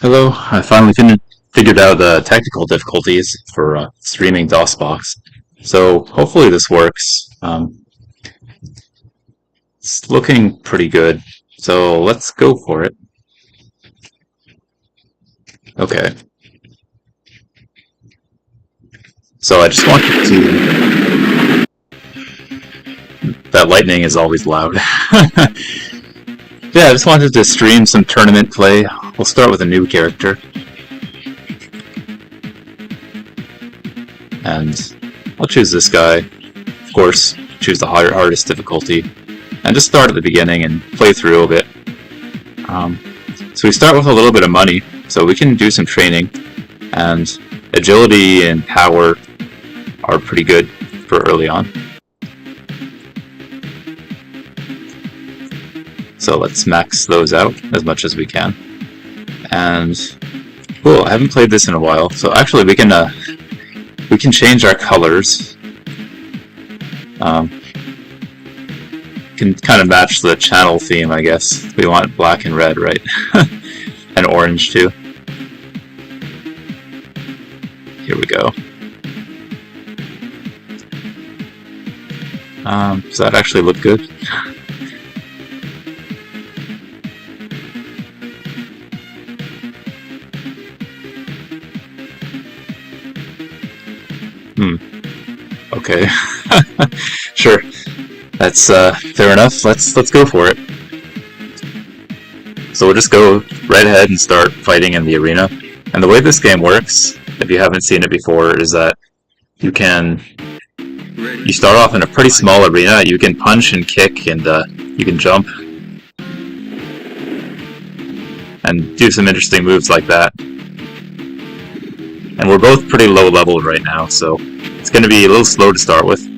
Hello, I finally figured out the technical difficulties for streaming DOSBox. So hopefully this works. It's looking pretty good. So let's go for it. Okay. So I just wanted to... That lightning is always loud. Yeah, I just wanted to stream some tournament play. We'll start with a new character. And I'll choose this guy. Of course, choose the hardest difficulty. And just start at the beginning and play through a bit. So we start with a little bit of money, so we can do some training. And agility and power are pretty good for early on. So let's max those out as much as we can. And cool, I haven't played this in a while, so actually we can change our colors. Can kind of match the channel theme, I guess. We want black and red, right? And orange too. Here we go. Does that actually look good? Okay. Sure. That's fair enough. Let's go for it. So we'll just go right ahead and start fighting in the arena. And the way this game works, if you haven't seen it before, is that you start off in a pretty small arena. You can punch and kick, and you can jump and do some interesting moves like that. And we're both pretty low level right now, so it's going to be a little slow to start with.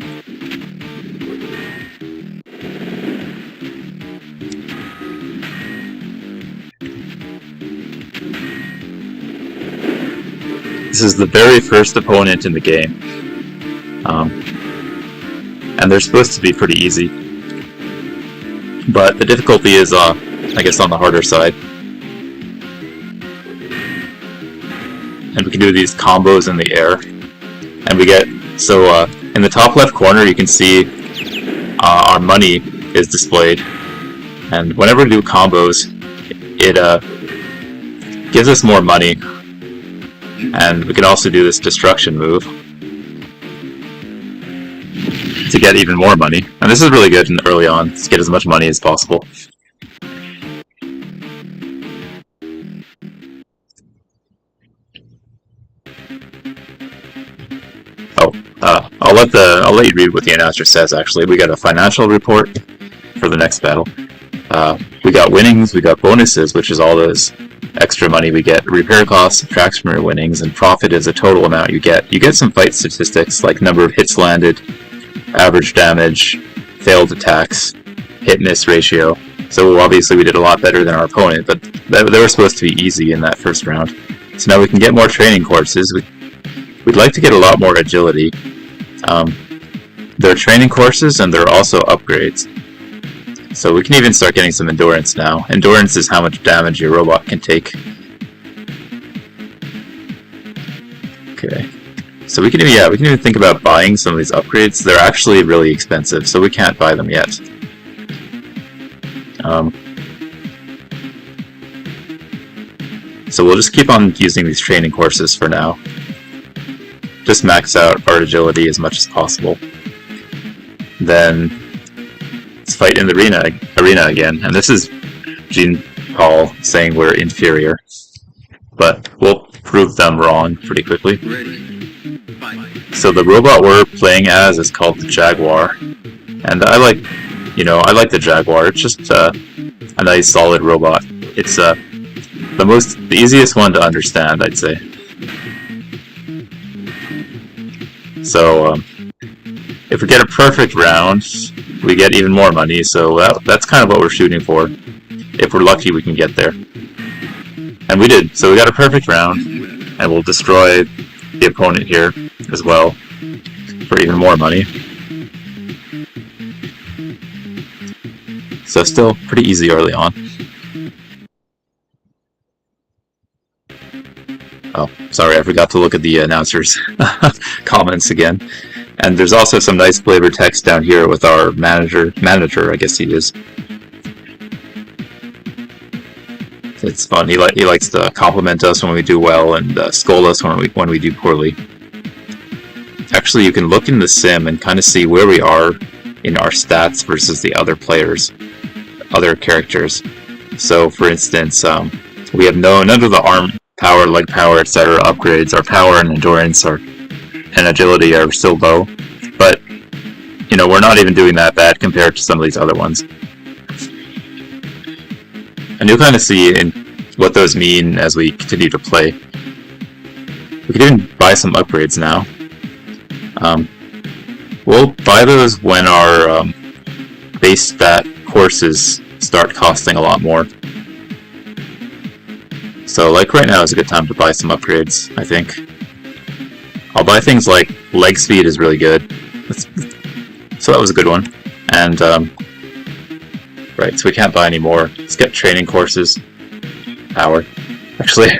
This is the very first opponent in the game. And they're supposed to be pretty easy. But the difficulty is, I guess, on the harder side. And we can do these combos in the air. And we get, so in the top left corner you can see our money is displayed. And whenever we do combos, it gives us more money. And we can also do this destruction move to get even more money. And this is really good early on, to get as much money as possible. I'll let you read what the announcer says. Actually, we got a financial report for the next battle. We got winnings, we got bonuses, which is all those extra money we get. Repair costs subtracts from your winnings, and profit is a total amount you get. You get some fight statistics like number of hits landed, average damage, failed attacks, hit-miss ratio. So obviously we did a lot better than our opponent, but they were supposed to be easy in that first round. So now we can get more training courses. We'd like to get a lot more agility. There are training courses and there are also upgrades. So we can even start getting some endurance now. Endurance is how much damage your robot can take. Okay. So we can even think about buying some of these upgrades. They're actually really expensive, so we can't buy them yet. So we'll just keep on using these training courses for now. Just max out our agility as much as possible. Then let's fight in the arena again. And this is Jean Paul saying we're inferior, but we'll prove them wrong pretty quickly. So the robot we're playing as is called the Jaguar, and I like the Jaguar. It's just a nice, solid robot. It's the easiest one to understand, I'd say. So if we get a perfect round, we get even more money. So that's kind of what we're shooting for. If we're lucky, we can get there. And we did. So we got a perfect round, and we'll destroy the opponent here as well for even more money. So still pretty easy early on. Oh, sorry, I forgot to look at the announcers' comments again. And there's also some nice flavor text down here with our manager, I guess he is. It's fun. He likes to compliment us when we do well and scold us when we do poorly. Actually, you can look in the sim and kind of see where we are in our stats versus the other players, other characters. So, for instance, we have none of the arm power, leg power, etc. upgrades. Our power and endurance and agility are still low, but you know, we're not even doing that bad compared to some of these other ones. And you'll kind of see in what those mean as we continue to play. We could even buy some upgrades now. We'll buy those when our base stat courses start costing a lot more. So like right now is a good time to buy some upgrades, I think. I'll buy things like leg speed is really good. So that was a good one. And right, so we can't buy any more. Let's get training courses. Power. Actually,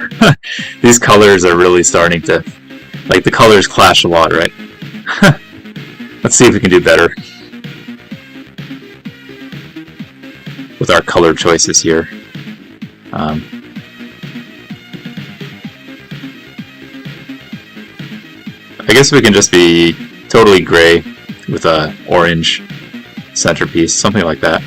these colors are really starting to... Like, the colors clash a lot, right? Let's see if we can do better with our color choices here. I guess we can just be totally gray with a orange centerpiece, something like that.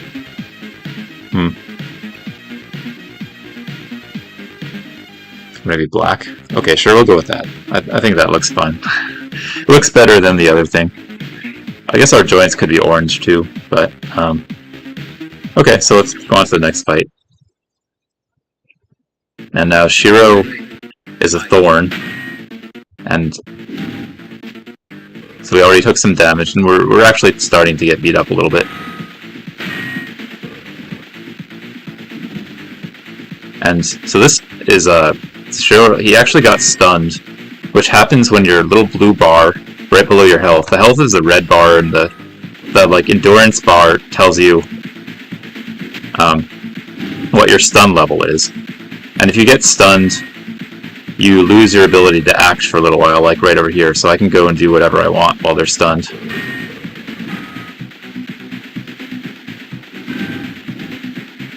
Maybe black. Okay, sure, we'll go with that. I think that looks fun. It looks better than the other thing. I guess our joints could be orange too, but okay, so let's go on to the next fight. And now Shiro is a thorn, and so we already took some damage, and we're actually starting to get beat up a little bit. And so this is Shiro. He actually got stunned, which happens when your little blue bar right below your health. The health is a red bar, and the like endurance bar tells you what your stun level is. And if you get stunned, you lose your ability to act for a little while, like right over here. So I can go and do whatever I want while they're stunned.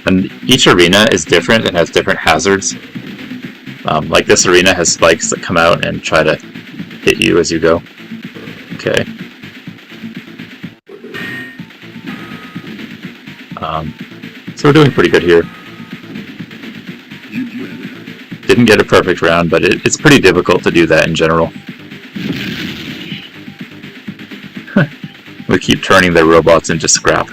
And each arena is different and has different hazards. Like this arena has spikes that come out and try to hit you as you go. Okay. So we're doing pretty good here. Didn't get a perfect round, but it's pretty difficult to do that in general. We keep turning their robots into scrap.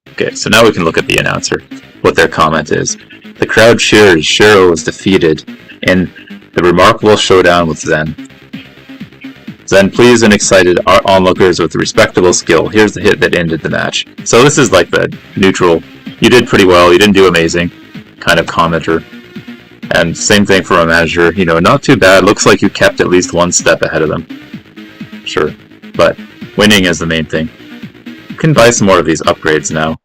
Okay, so now we can look at the announcer, what their comment is. The crowd cheers. Shiro was defeated in the remarkable showdown with Zen. Zen pleased and excited onlookers with respectable skill. Here's the hit that ended the match. So this is like the neutral, you did pretty well, you didn't do amazing kind of commenter. And same thing for a manager, you know, not too bad, looks like you kept at least one step ahead of them. Sure, but winning is the main thing. You can buy some more of these upgrades now.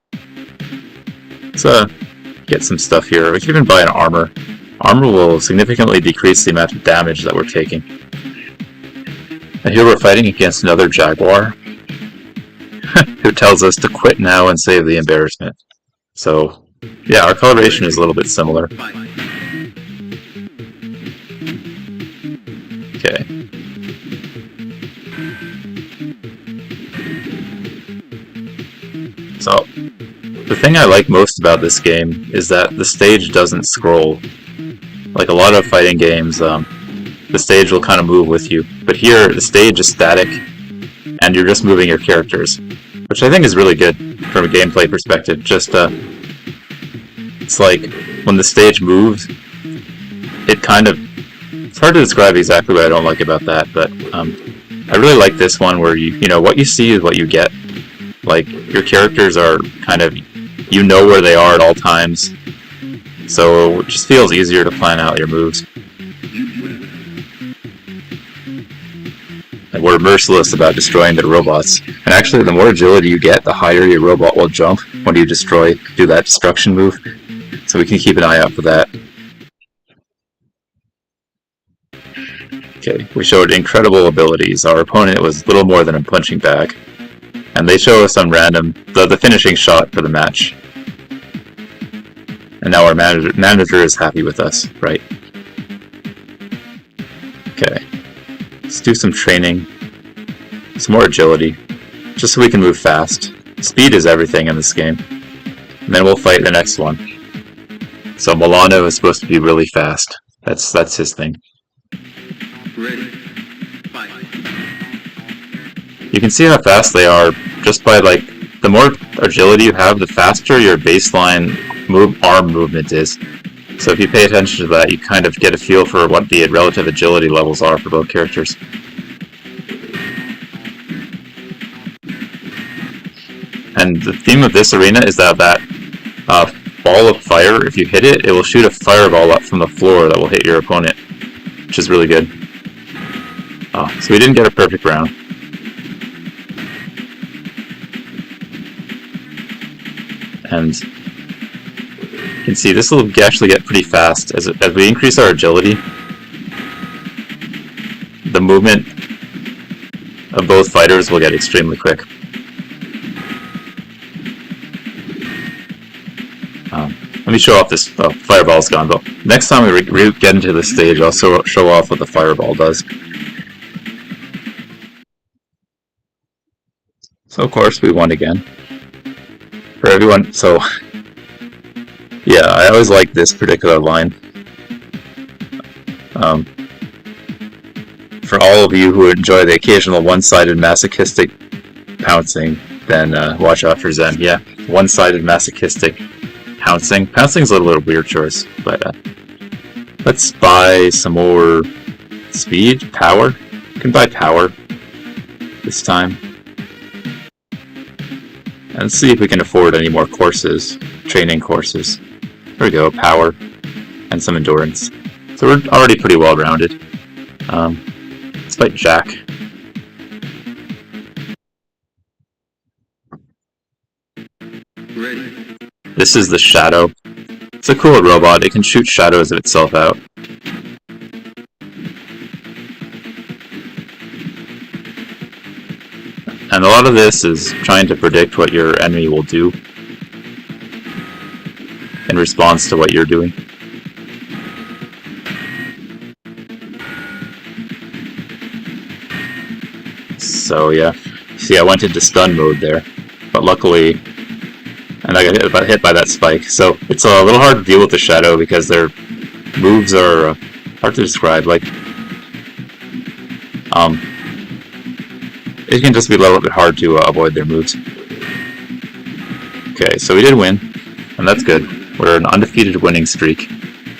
Let's get some stuff here. We can even buy an armor. Armor will significantly decrease the amount of damage that we're taking. And here we're fighting against another Jaguar, who tells us to quit now and save the embarrassment. So, yeah, our coloration is a little bit similar. Okay. So, the thing I like most about this game is that the stage doesn't scroll. Like a lot of fighting games, the stage will kind of move with you. But here, the stage is static, and you're just moving your characters, which I think is really good from a gameplay perspective. Just, it's like, when the stage moves, it kind of... It's hard to describe exactly what I don't like about that, but I really like this one where you know, what you see is what you get. Like, your characters are kind of... You know where they are at all times, so it just feels easier to plan out your moves. And we're merciless about destroying their robots. And actually, the more agility you get, the higher your robot will jump when you do that destruction move. So we can keep an eye out for that. Okay, we showed incredible abilities. Our opponent was little more than a punching bag. And they show us some random, the finishing shot for the match. And now our manager is happy with us, right? Okay, let's do some training, some more agility, just so we can move fast. Speed is everything in this game. And then we'll fight the next one. So Milano is supposed to be really fast. That's his thing. Ready. Fight. You can see how fast they are just by, like, the more agility you have, the faster your baseline arm movement is. So if you pay attention to that, you kind of get a feel for what the relative agility levels are for both characters. And the theme of this arena is that ball of fire, if you hit it, it will shoot a fireball up from the floor that will hit your opponent, which is really good. So we didn't get a perfect round. And you can see this will actually get pretty fast. As we increase our agility, the movement of both fighters will get extremely quick. Let me show off this. Oh, fireball's gone, but next time we get into this stage, I'll show off what the fireball does. So of course we won again. For everyone, so yeah, I always like this particular line. For all of you who enjoy the occasional one-sided masochistic pouncing, then watch out for Zen. Yeah, one-sided masochistic pouncing. Pouncing's a little weird choice, but let's buy some more speed, power. You can buy power this time. And see if we can afford any more courses, training courses. There we go, power and some endurance. So we're already pretty well rounded. Let's fight Jack. Ready. This is the Shadow. It's a cool robot. It can shoot shadows of itself out. And a lot of this is trying to predict what your enemy will do in response to what you're doing. So yeah, see, I went into stun mode there, but luckily, and I got hit by that spike. So it's a little hard to deal with the Shadow because their moves are hard to describe. Like, it can just be a little bit hard to avoid their moves. Okay, so we did win, and that's good. We're an undefeated winning streak.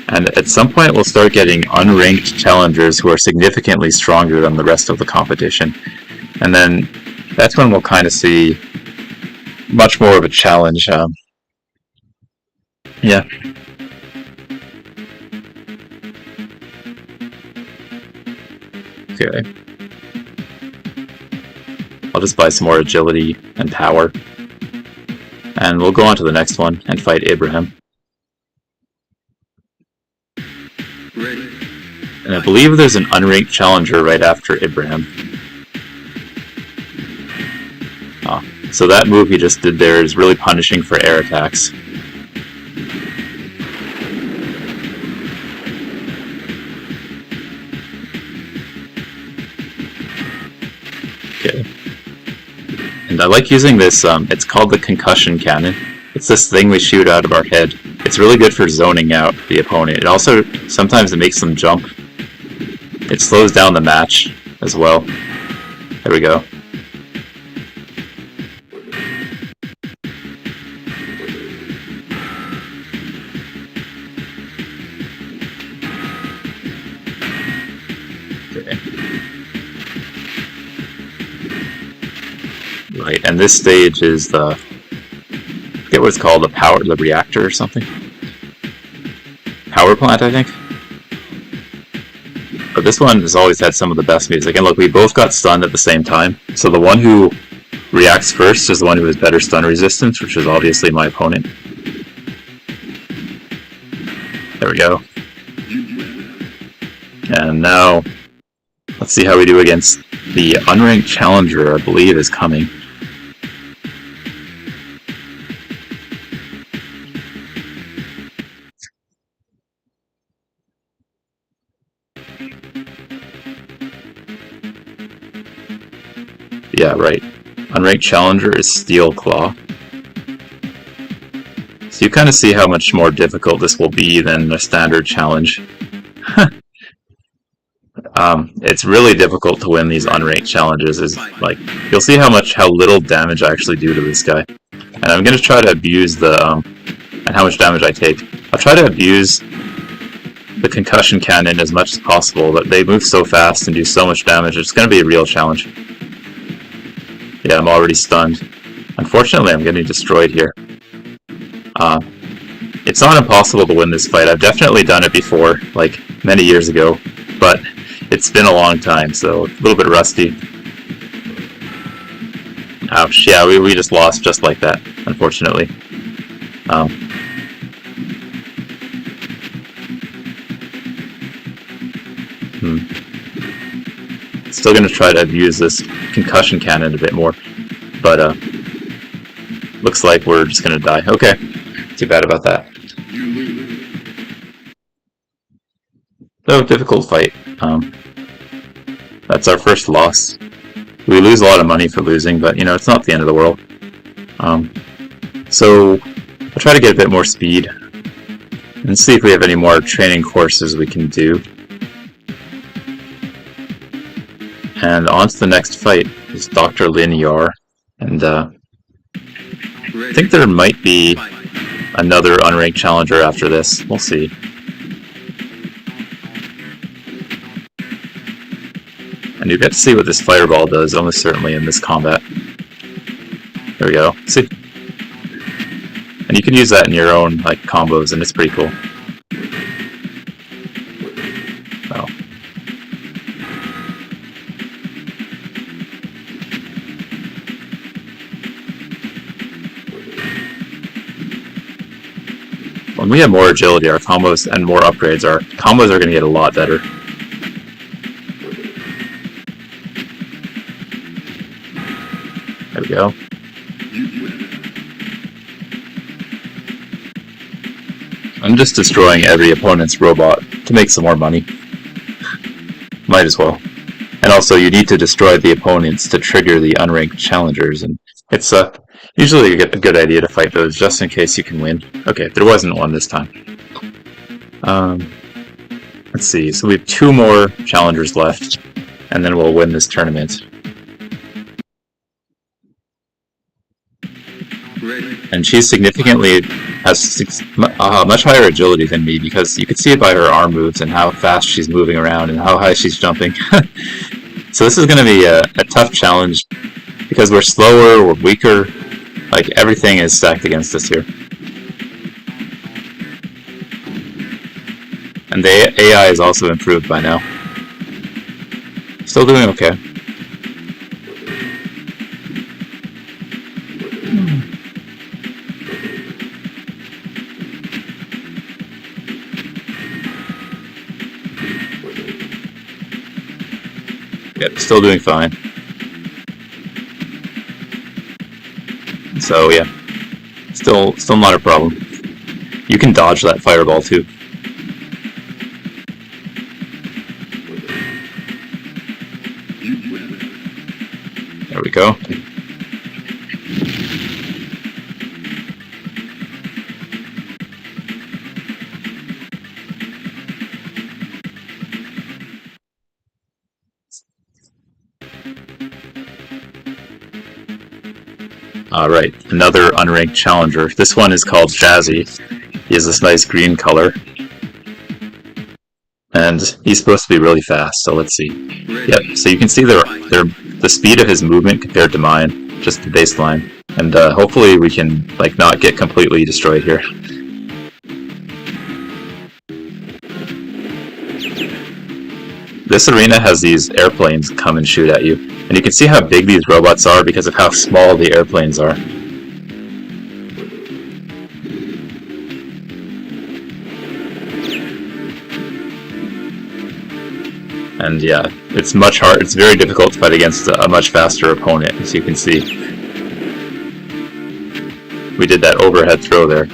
And at some point we'll start getting unranked challengers who are significantly stronger than the rest of the competition. And then that's when we'll kind of see much more of a challenge. Yeah. Okay. I'll just buy some more agility and power. And we'll go on to the next one and fight Abraham. Ready. And I believe there's an unranked challenger right after Abraham. So that move he just did there is really punishing for air attacks. Okay. And I like using this, it's called the concussion cannon. It's this thing we shoot out of our head. It's really good for zoning out the opponent. It also, sometimes it makes them jump. It slows down the match as well. There we go. Okay. Right, and this stage is the, I forget what it's called, the reactor or something? Power plant, I think? But this one has always had some of the best music. And look, we both got stunned at the same time. So the one who reacts first is the one who has better stun resistance, which is obviously my opponent. There we go. And now, let's see how we do against the unranked challenger, I believe, is coming. Yeah, right. Unranked challenger is Steel Claw. So you kind of see how much more difficult this will be than a standard challenge. It's really difficult to win these unranked challenges. Is like you'll see how little damage I actually do to this guy, and I'm gonna try to abuse the and how much damage I take. I'll try to abuse the concussion cannon as much as possible, but they move so fast and do so much damage. It's gonna be a real challenge. Yeah, I'm already stunned. Unfortunately, I'm getting destroyed here. It's not impossible to win this fight. I've definitely done it before, like many years ago, but it's been a long time, so a little bit rusty. Ouch, yeah, we just lost just like that, unfortunately. Still gonna try to abuse this concussion cannon a bit more, but looks like we're just gonna die. Okay, too bad about that. So, difficult fight. That's our first loss. We lose a lot of money for losing, but you know, it's not the end of the world. So, I'll try to get a bit more speed and see if we have any more training courses we can do. And on to the next fight is Dr. Linear, and I think there might be another unranked challenger after this. We'll see. And you get to see what this fireball does, almost certainly in this combat. There we go. See? And you can use that in your own like combos, and it's pretty cool. Oh. When we have more agility, our combos and more upgrades, our combos are going to get a lot better. There we go. I'm just destroying every opponent's robot to make some more money. Might as well. And also, you need to destroy the opponents to trigger the unranked challengers, and it's usually a good idea to fight those just in case you can win. Okay, there wasn't one this time. Let's see, so we have 2 more challengers left, and then we'll win this tournament. And she significantly has much higher agility than me, because you can see it by her arm moves and how fast she's moving around and how high she's jumping. So this is going to be a tough challenge because we're slower, we're weaker, like everything is stacked against us here. And the AI is also improved by now. Still doing okay. Yep, still doing fine. So yeah, still not a problem. You can dodge that fireball too. There we go. Alright, another unranked challenger. This one is called Jazzy. He has this nice green color. And he's supposed to be really fast, so let's see. Yep, so you can see the speed of his movement compared to mine, just the baseline. And hopefully we can like not get completely destroyed here. this arena has these airplanes come and shoot at you. And you can see how big these robots are because of how small the airplanes are. And yeah, it's much harder. It's very difficult to fight against a much faster opponent, as you can see. We did that overhead throw there.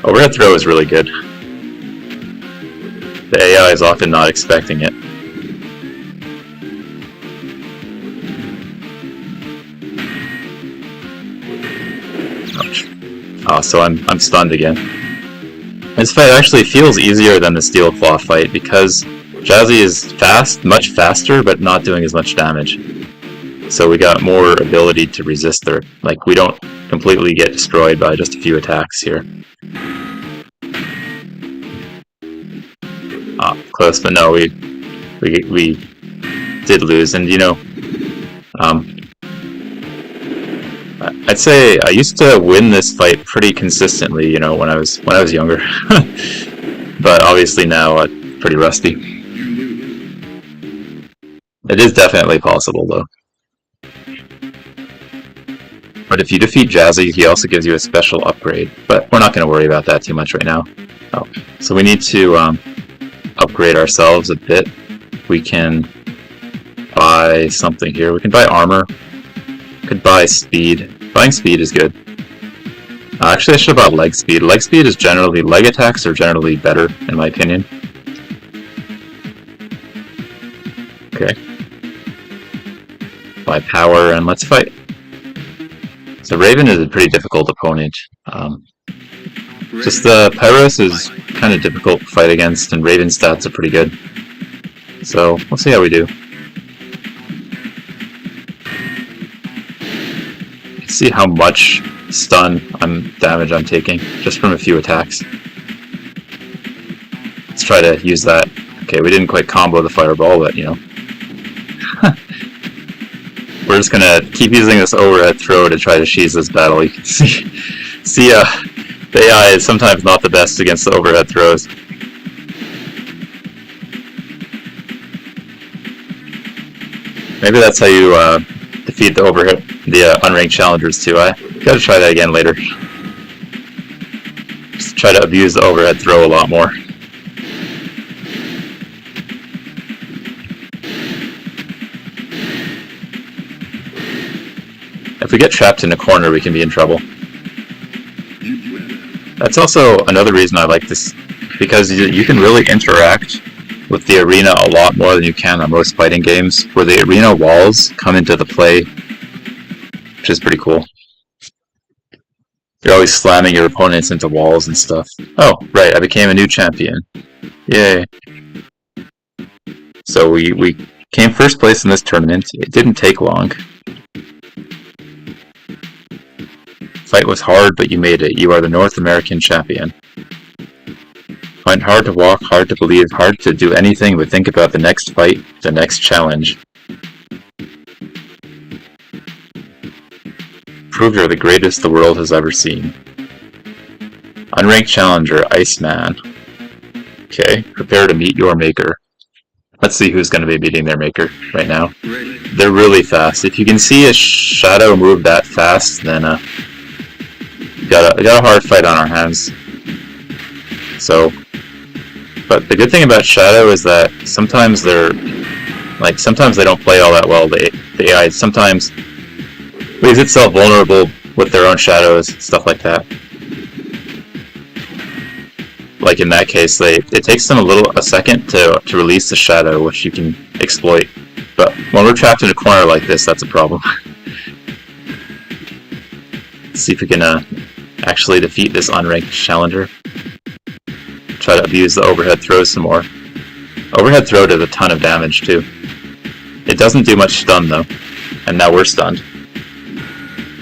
Overhead throw is really good. The AI is often not expecting it. Ouch. Oh, so I'm stunned again. This fight actually feels easier than the Steel Claw fight because Jazzy is fast, much faster, but not doing as much damage. So we got more ability to resist her. Like, we don't completely get destroyed by just a few attacks here. Ah, close, but no, we did lose, and you know, I'd say I used to win this fight pretty consistently, you know, when I was younger. But obviously now I'm pretty rusty. It is definitely possible, though. But if you defeat Jazzy, he also gives you a special upgrade. But we're not going to worry about that too much right now. Oh, so we need to upgrade ourselves a bit. We can buy something here. We can buy armor. We could buy speed. Buying speed is good. Actually, I should have bought leg speed. Leg speed is generally, leg attacks are generally better, in my opinion. Okay. Buy power, and let's fight. So Raven is a pretty difficult opponent. Just the Pyros is kind of difficult to fight against, and Raven's stats are pretty good. So we'll see how we do. See how much stun damage I'm taking just from a few attacks. Let's try to use that. Okay, we didn't quite combo the fireball, but you know. We're just gonna keep using this overhead throw to try to cheese this battle. You can see the AI is sometimes not the best against the overhead throws. Maybe that's how you defeat the unranked challengers too. I gotta try that again later. Just try to abuse the overhead throw a lot more. If we get trapped in a corner, we can be in trouble. That's also another reason I like this, because you can really interact with the arena a lot more than you can on most fighting games, where the arena walls come into the play, which is pretty cool. You're always slamming your opponents into walls and stuff. Oh, right, I became a new champion. Yay. So we came first place in this tournament. It didn't take long. Fight was hard, but you made it. You are the North American champion. Find hard to walk, hard to believe, hard to do anything but think about the next fight, the next challenge. Prove you're the greatest the world has ever seen. Unranked challenger, Iceman. Okay, prepare to meet your maker. Let's see who's going to be beating their maker right now. They're really fast. If you can see a shadow move that fast, then we got a hard fight on our hands. So, but the good thing about Shadow is that sometimes sometimes they don't play all that well. The AI sometimes leaves itself vulnerable with their own shadows, stuff like that. Like in that case, it takes them a second to release the shadow, which you can exploit. But when we're trapped in a corner like this, that's a problem. Let's see if we can actually defeat this unranked challenger. Try to abuse the overhead throw some more. Overhead throw did a ton of damage too. It doesn't do much stun though, and now we're stunned.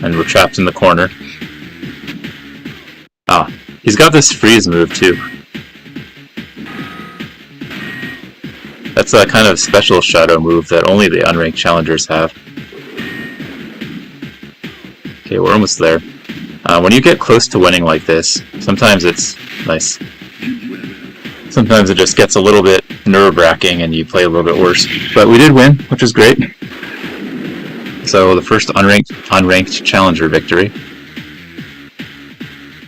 And we're trapped in the corner. Ah, he's got this freeze move too. That's a kind of special shadow move that only the unranked challengers have. Okay, we're almost there. When you get close to winning like this, sometimes it's nice. Sometimes it just gets a little bit nerve-wracking and you play a little bit worse. But we did win, which is great. So the first unranked challenger victory.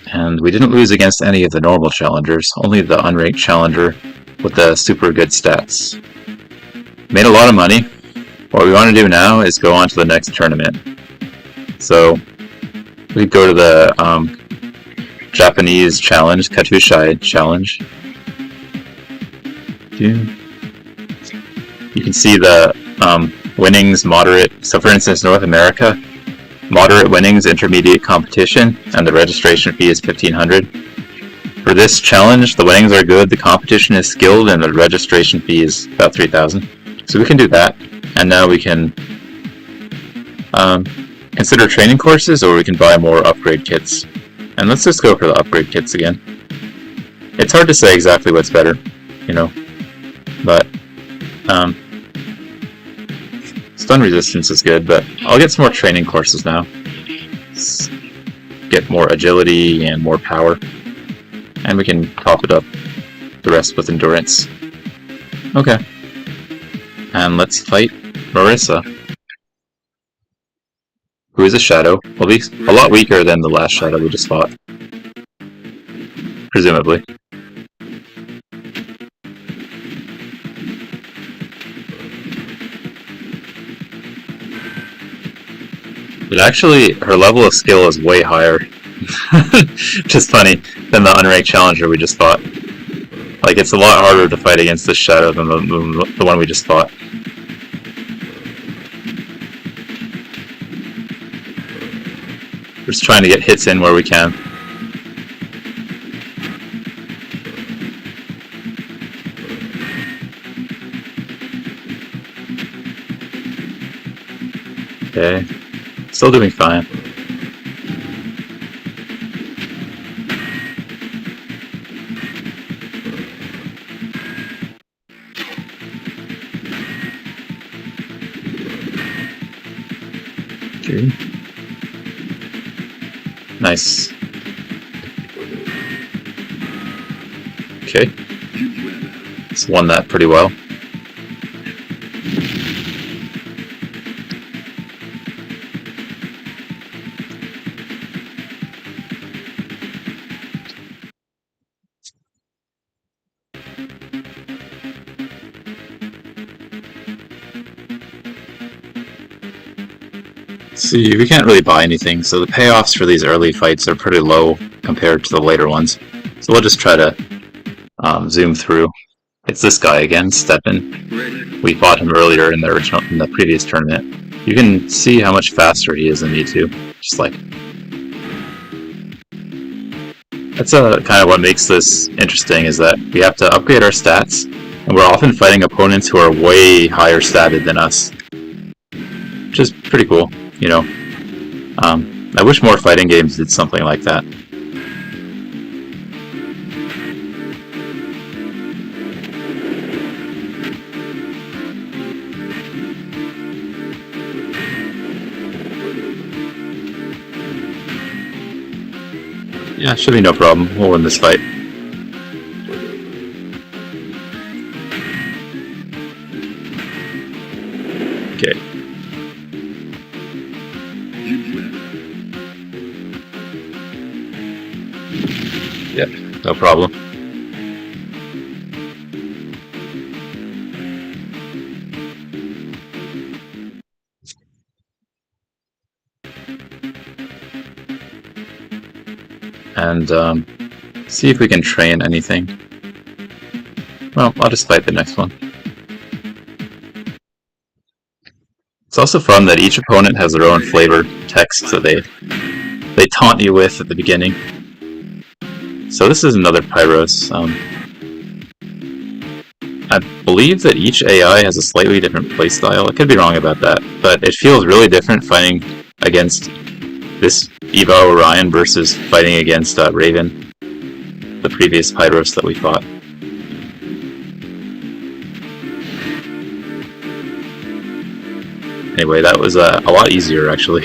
And we didn't lose against any of the normal challengers, only the unranked challenger with the super good stats. Made a lot of money. What we want to do now is go on to the next tournament. So we go to the Japanese challenge, Katushai challenge. You can see the winnings, moderate. So for instance, North America, moderate winnings, intermediate competition, and the registration fee is $1,500. For this challenge, the winnings are good, the competition is skilled, and the registration fee is about $3,000. So we can do that, and now we can consider training courses, or we can buy more upgrade kits. And let's just go for the upgrade kits again. It's hard to say exactly what's better, you know, but stun resistance is good, but I'll get some more training courses now. Get more agility and more power, and we can top it up the rest with endurance. Okay, and let's fight Marissa, who is a shadow. Will be a lot weaker than the last shadow we just fought, presumably. But actually, her level of skill is way higher, which is funny, than the unranked challenger we just fought. Like, it's a lot harder to fight against this shadow than the one we just fought. We're just trying to get hits in where we can. Okay. Still doing fine. Okay. Nice. Okay. Just won that pretty well. See, we can't really buy anything, so the payoffs for these early fights are pretty low compared to the later ones. So we'll just try to zoom through. It's this guy again, Steppen. We fought him earlier in the previous tournament. You can see how much faster he is than me too. Just like, that's kind of what makes this interesting, is that we have to upgrade our stats, and we're often fighting opponents who are way higher statted than us, which is pretty cool. You know, I wish more fighting games did something like that. Yeah, should be no problem. We'll win this fight. Okay. Yep, no problem. And see if we can train anything. Well, I'll just fight the next one. It's also fun that each opponent has their own flavor text that they taunt you with at the beginning. So this is another Pyros. I believe that each AI has a slightly different playstyle. I could be wrong about that, but it feels really different fighting against this Eva Orion versus fighting against Raven, the previous Pyros that we fought. Anyway, that was a lot easier actually.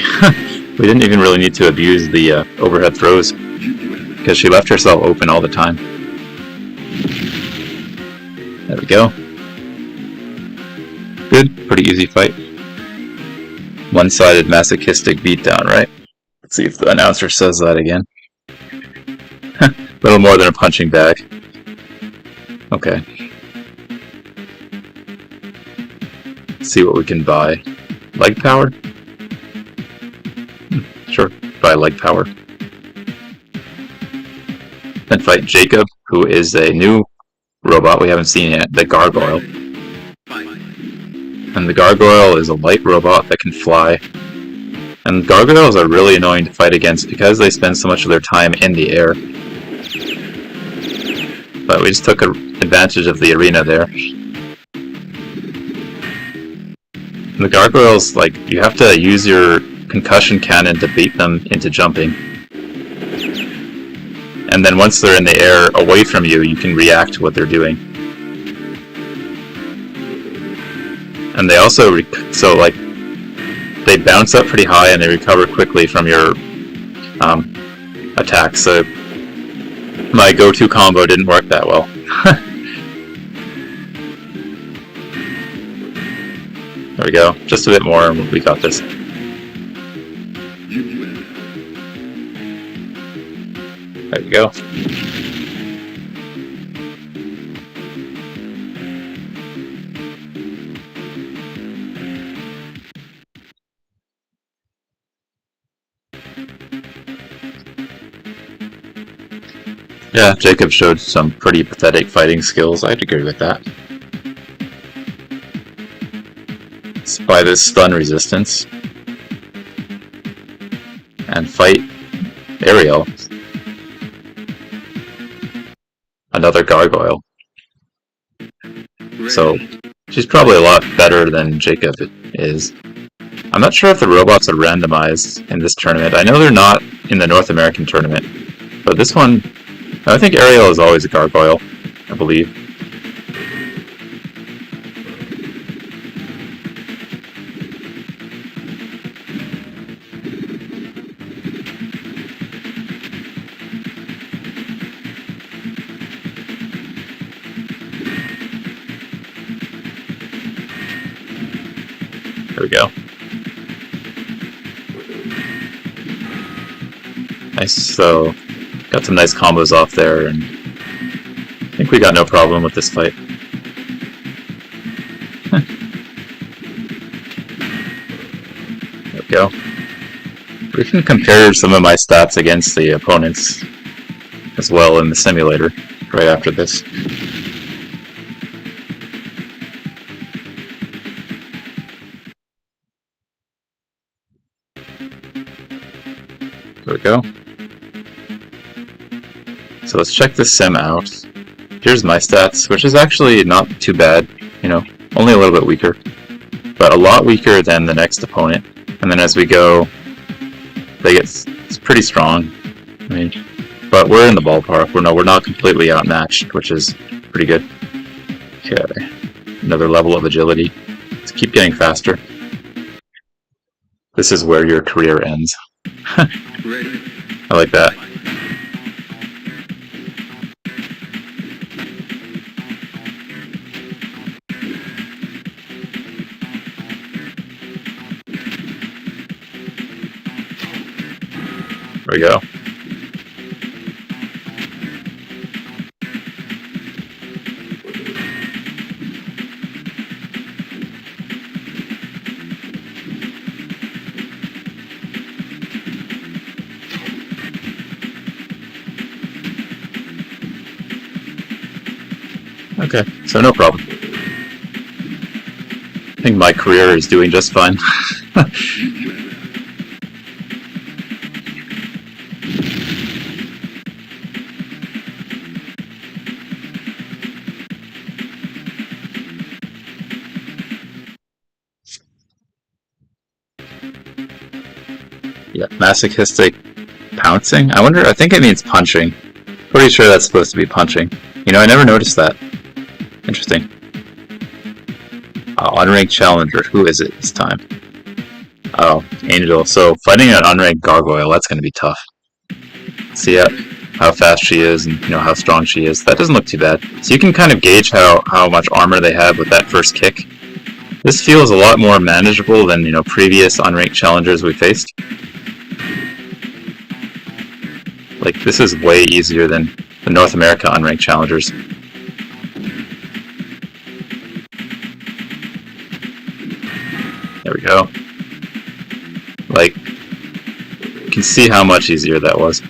We didn't even really need to abuse the overhead throws, because she left herself open all the time. There we go. Good, pretty easy fight. One-sided masochistic beatdown, right? Let's see if the announcer says that again. A little more than a punching bag. Okay. Let's see what we can buy. Leg power? Sure, buy leg power. Then fight Jacob, who is a new robot we haven't seen yet, the Gargoyle. And the Gargoyle is a light robot that can fly. And Gargoyles are really annoying to fight against because they spend so much of their time in the air. But we just took advantage of the arena there. And the Gargoyles, like, you have to use your concussion cannon to bait them into jumping. And then once they're in the air away from you, you can react to what they're doing. And they also, they bounce up pretty high and they recover quickly from your attack. So my go-to combo didn't work that well. There we go. Just a bit more and we got this. There we go. Yeah, Jacob showed some pretty pathetic fighting skills. I'd agree with that. Let's buy this stun resistance. And fight Ariel. Another Gargoyle. So, she's probably a lot better than Jacob is. I'm not sure if the robots are randomized in this tournament. I know they're not in the North American tournament. But this one, I think Ariel is always a Gargoyle, I believe. There we go. Nice, so got some nice combos off there, and I think we got no problem with this fight. There we go. We can compare some of my stats against the opponents as well in the simulator right after this. There we go. So let's check this sim out. Here's my stats, which is actually not too bad, you know, only a little bit weaker, but a lot weaker than the next opponent. And then as we go, it's pretty strong. I mean, but we're in the ballpark. We're not completely outmatched, which is pretty good. Okay, another level of agility. Let's keep getting faster. This is where your career ends. I like that. There we go. Okay, so no problem. I think my career is doing just fine. Yeah, masochistic pouncing? I think it means punching. Pretty sure that's supposed to be punching. You know, I never noticed that. Interesting. Unranked challenger. Who is it this time? Oh, Angel. So, fighting an unranked Gargoyle, that's going to be tough. See ya. how fast she is and how strong she is. That doesn't look too bad. So you can kind of gauge how much armor they have with that first kick. This feels a lot more manageable than previous unranked challengers we faced. Like, this is way easier than the North America unranked challengers. There we go. Like, you can see how much easier that was.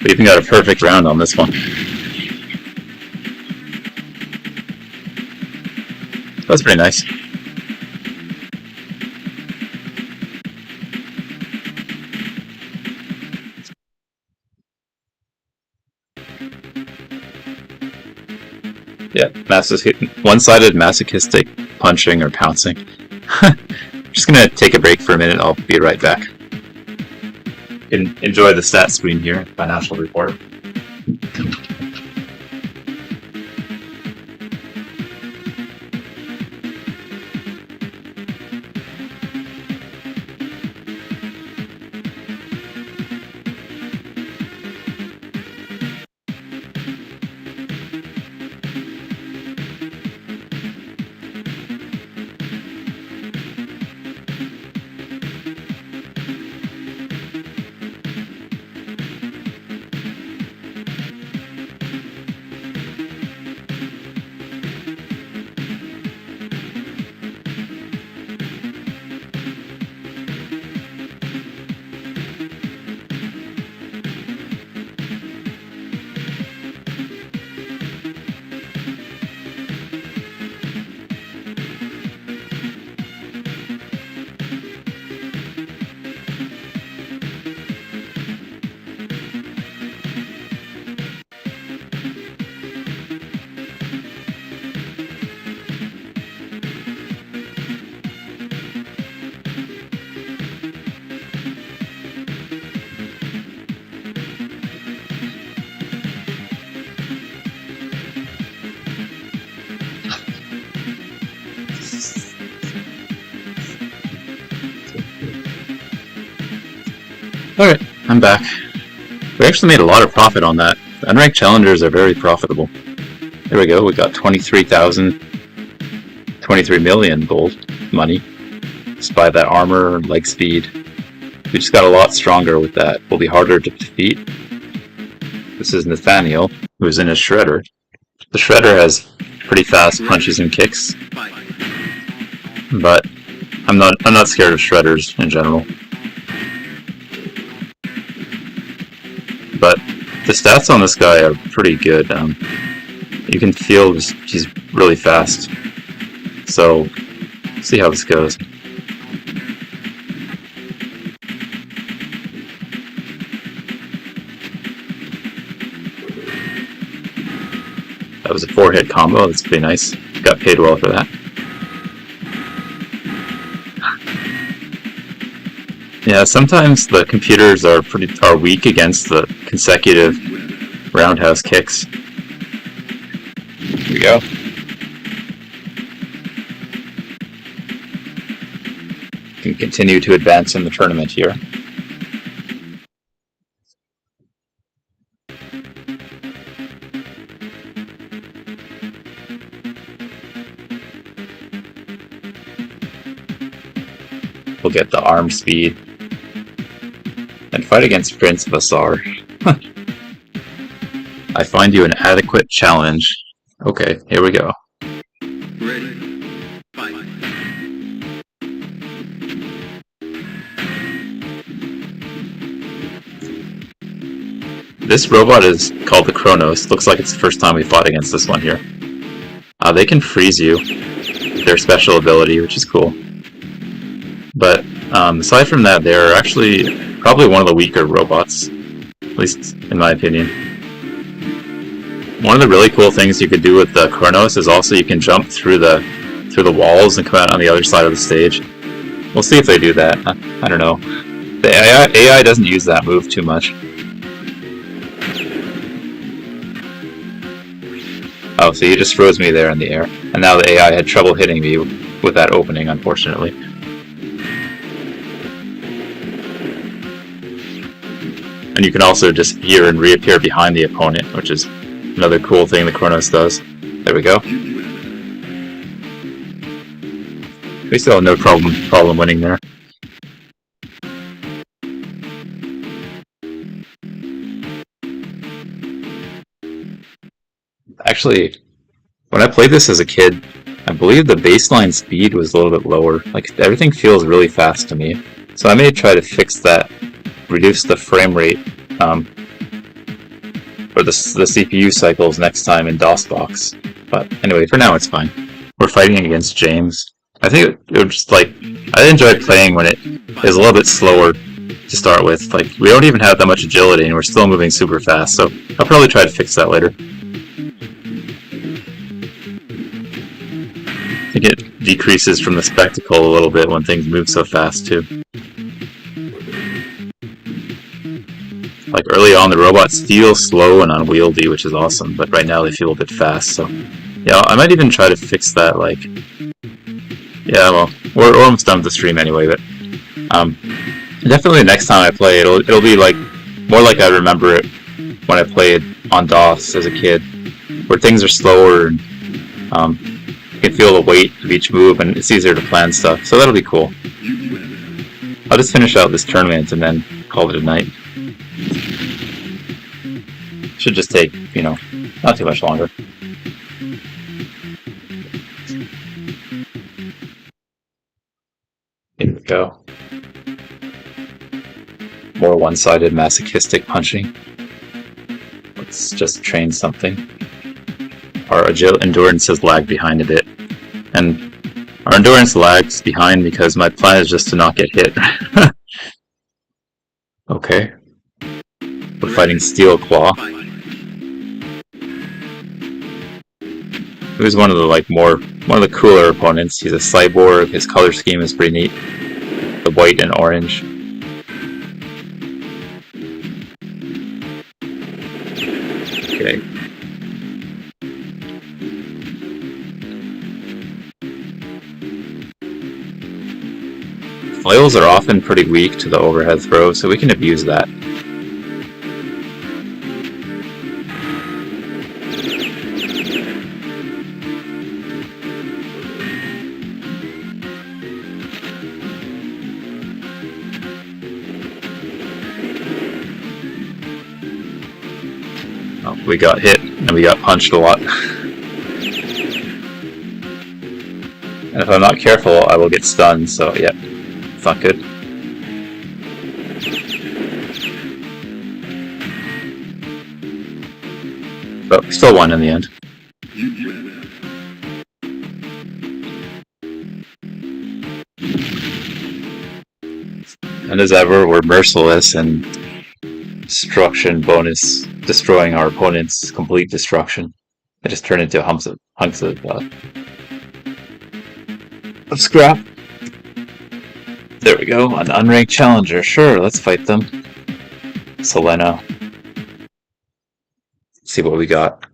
We even got a perfect round on this one. That's pretty nice. Yeah, one-sided masochistic punching or pouncing. Just gonna take a break for a minute. I'll be right back. Enjoy the stat screen here, financial report. Alright, I'm back. We actually made a lot of profit on that. The unranked challengers are very profitable. There we go, we got 23 million gold money. Just by that armor and leg speed. We just got a lot stronger with that. Will be harder to defeat. This is Nathaniel, who's in his shredder. The shredder has pretty fast punches and kicks. But I'm not scared of shredders in general. But the stats on this guy are pretty good. You can feel he's really fast. So, see how this goes. That was a 4-hit combo. That's pretty nice. Got paid well for that. Yeah, sometimes the computers are weak against the consecutive roundhouse kicks. Here we go. Can continue to advance in the tournament here. We'll get the arm speed. And fight against Prince Vasar. I find you an adequate challenge. Okay, here we go. Ready. Fight. This robot is called the Kronos. Looks like it's the first time we fought against this one here. They can freeze you. Their special ability, which is cool. But aside from that, they're actually probably one of the weaker robots, at least in my opinion. One of the really cool things you could do with the Kronos is also you can jump through the walls and come out on the other side of the stage. We'll see if they do that. I don't know. The AI doesn't use that move too much. Oh, so you just froze me there in the air. And now the AI had trouble hitting me with that opening, unfortunately. And you can also disappear and reappear behind the opponent, which is another cool thing the Chronos does. There we go. We still have no problem winning there. Actually, when I played this as a kid, I believe the baseline speed was a little bit lower. Like, everything feels really fast to me. So I may try to fix that, reduce the frame rate, or the CPU cycles next time in DOSBox. But anyway, for now it's fine. We're fighting against James. I think it was just like, I enjoyed playing when it is a little bit slower to start with. Like, we don't even have that much agility and we're still moving super fast, so I'll probably try to fix that later. I think it decreases from the spectacle a little bit when things move so fast too. Like, early on the robots feel slow and unwieldy, which is awesome, but right now they feel a bit fast, so yeah, I might even try to fix that. Like, yeah, well, we're almost done with the stream anyway, but definitely next time I play it'll be like more like I remember it when I played on DOS as a kid, where things are slower and you can feel the weight of each move and it's easier to plan stuff, so that'll be cool. I'll just finish out this tournament and then call it a night. Should just take, you know, not too much longer. Here we go. More one-sided masochistic punching. Let's just train something. Our endurance has lagged behind a bit. And our endurance lags behind because my plan is just to not get hit. Okay. We're fighting Steel Claw. He was one of the cooler opponents. He's a cyborg. His color scheme is pretty neat. The white and orange. Okay. Flails are often pretty weak to the overhead throw, so we can abuse that. Oh, we got hit and we got punched a lot. And if I'm not careful, I will get stunned, so yeah. It's not good. But we still won in the end. And as ever, we're merciless and destruction bonus, destroying our opponents, complete destruction. They just turn into hunks of scrap. There we go, an unranked challenger. Sure, let's fight them. Selena. Let's see what we got.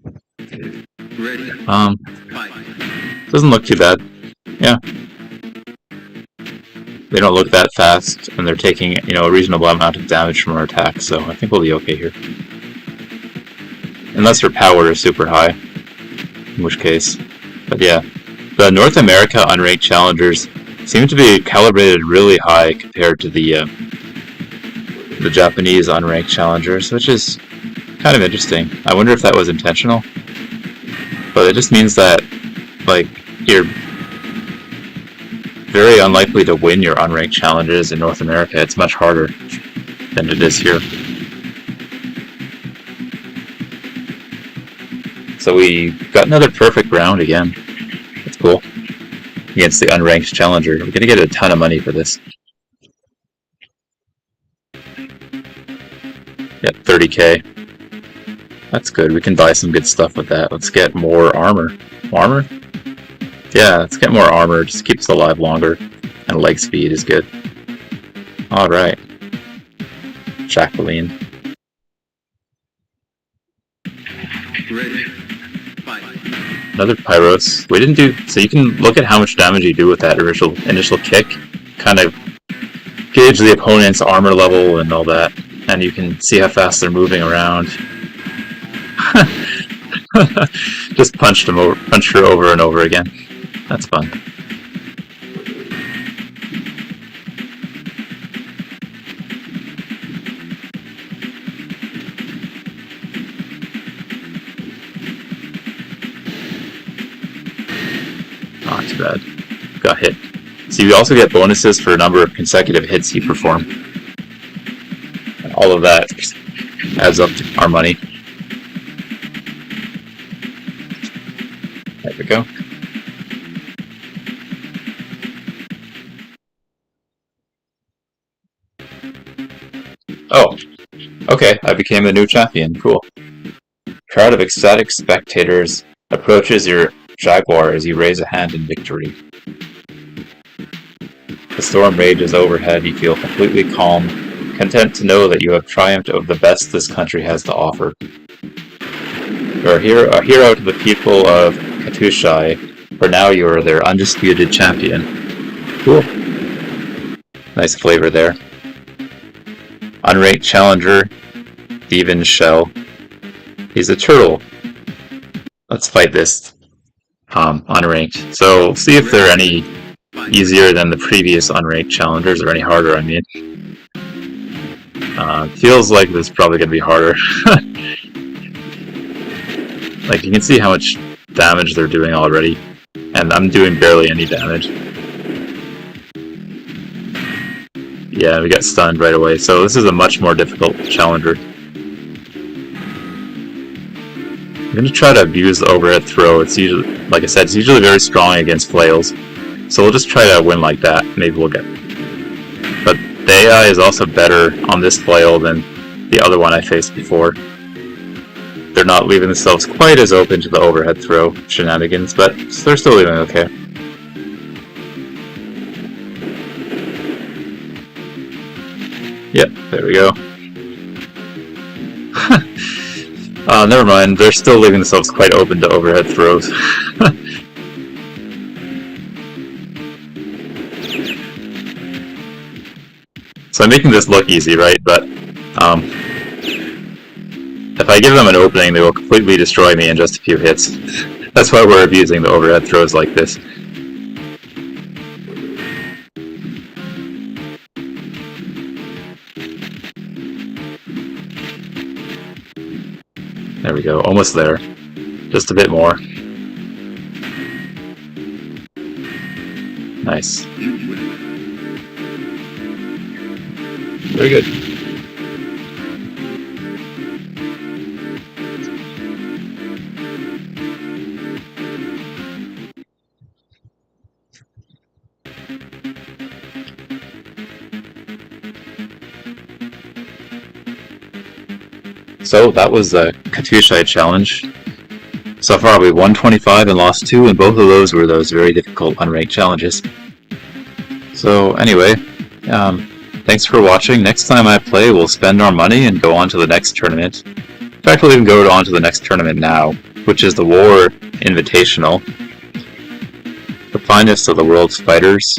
Doesn't look too bad. Yeah. They don't look that fast, and they're taking, you know, a reasonable amount of damage from our attack, so I think we'll be okay here. Unless her power is super high. In which case. But yeah. The North America unranked challengers seem to be calibrated really high compared to the Japanese unranked challengers, which is kind of interesting. I wonder if that was intentional. But it just means that, like, you're very unlikely to win your unranked challenges in North America. It's much harder than it is here. So we got another perfect round again. That's cool. Against the unranked challenger. We're gonna get a ton of money for this. Yep, 30k. That's good. We can buy some good stuff with that. Let's get more armor. Armor? Yeah, let's get more armor. Just keeps us alive longer. And leg speed is good. Alright. Jacqueline. Ready. Fight. Another Pyros. We didn't do... So you can look at how much damage you do with that initial kick. Kind of gauge the opponent's armor level and all that. and you can see how fast they're moving around. Just punch her over and over again. That's fun. Not too bad. Got hit. So you also get bonuses for a number of consecutive hits you perform. And all of that adds up to our money. There we go. Oh, okay, I became the new champion. Cool. Crowd of ecstatic spectators approaches your jaguar as you raise a hand in victory. The storm rages overhead. You feel completely calm, content to know that you have triumphed over the best this country has to offer. You are a hero to the people of Katushahi, for now you are their undisputed champion. Cool. Nice flavor there. Unranked challenger, Steven Shell. He's a turtle. Let's fight this unranked. So we'll see if they're any easier than the previous unranked challengers, or any harder, I mean. Feels like this is probably going to be harder. Like, you can see how much damage they're doing already, and I'm doing barely any damage. Yeah, we got stunned right away, so this is a much more difficult challenger. I'm going to try to abuse the overhead throw. It's usually, like I said, it's usually very strong against flails. So we'll just try to win like that. Maybe we'll get... But the AI is also better on this flail than the other one I faced before. They're not leaving themselves quite as open to the overhead throw shenanigans, but they're still doing okay. Yep, there we go. Never mind, they're still leaving themselves quite open to overhead throws. So I'm making this look easy, right? But if I give them an opening, they will completely destroy me in just a few hits. That's why we're abusing the overhead throws like this. There we go, almost there. Just a bit more. Nice. Very good. So that was the Katushahi challenge. So far we won 25 and lost 2, and both of those were those very difficult unranked challenges. So anyway, thanks for watching. Next time I play, we'll spend our money and go on to the next tournament. In fact, we'll even go on to the next tournament now, which is the War Invitational. The finest of the world's fighters.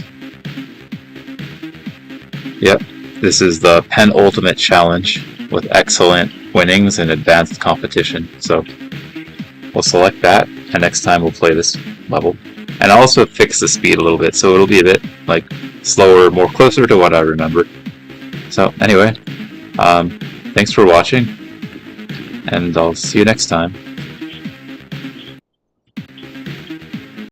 Yep, this is the penultimate challenge with excellent winnings and advanced competition. So we'll select that, and next time we'll play this level. And I'll also fix the speed a little bit, so it'll be a bit like slower, more closer to what I remember. So anyway, thanks for watching, and I'll see you next time.